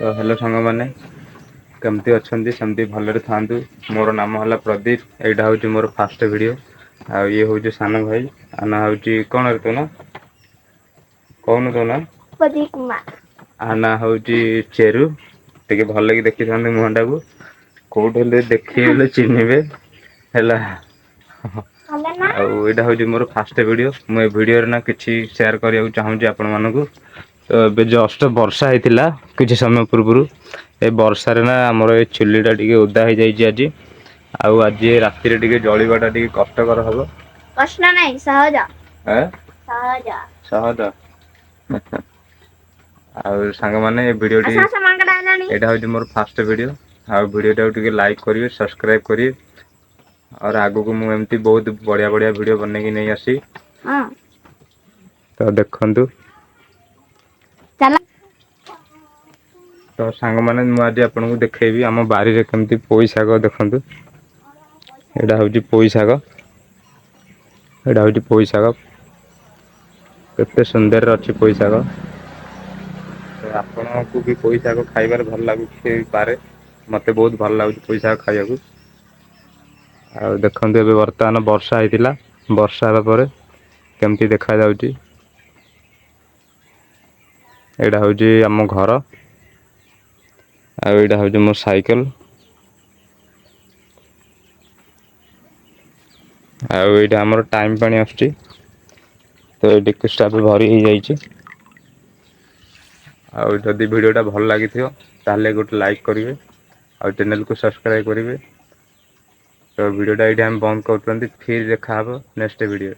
तो हेलो सांग मैंने केमती अच्छा सेमती भलरे था। मोर नाम है प्रदीप। यहाँ हूँ मोर फास्ट वीडियो। आ ये हूँ सान भाई आना हूँ कौन तो ना कौन तो ना आना हूँ चेरु टे भल कि देखी था मुहटा को कौट देखिए चिन्हे आईटा हूँ मोर फास्ट वीडियो मुझे वीडियो ना किसी शेयर करने चाहूँगी आपण मानक। तो ए जस्ट वर्षा होता किसी समय पूर्व ए वर्षार ना आमर ये चुलीटा टे ओदा हो जाए आज आज राति टे जलवाटा टे कष्टकर हम कष्ट नहीं सहज सहज सहज आउ सांग मैंने वीडियोटी यहाँ हूँ मोर फास्ट वीडियो आ वीडियो टे लाइक करेंगे सब्सक्राइब करेंगे और आगो को मुझे बहुत बढ़िया बढ़िया वीडियो बन की नहीं आसी तो देखु। तो सांग मैंने मुझे आपको देखी आम बारी केमती पोई शाग देखु। यहाँ हूँ पोई शाग यहाँ हूँ पोई शाग केते सुंदर अच्छी पोई शाग। तो आपण को भी पोई शाग खाइबार भल लगुपे मत बहुत भल लगे पोई शाग खाया। आ देखते ए बर्तमान वर्षा होता वर्षा होगापर केमती देखा जाऊँगी। यहाँ हूँ आम घर आईटा हूँ मो साइकेल आईटा आमर टाइम पानी आसुची तो ये स्टाफ भरी हो जाइए। आदि वीडियोटा भल लगी ताले गोटे लाइक करेंगे और चैनल को सब्सक्राइब करेंगे। तो वीडियोटा ये बंद कर फिर देखा नेक्स्ट वीडियो।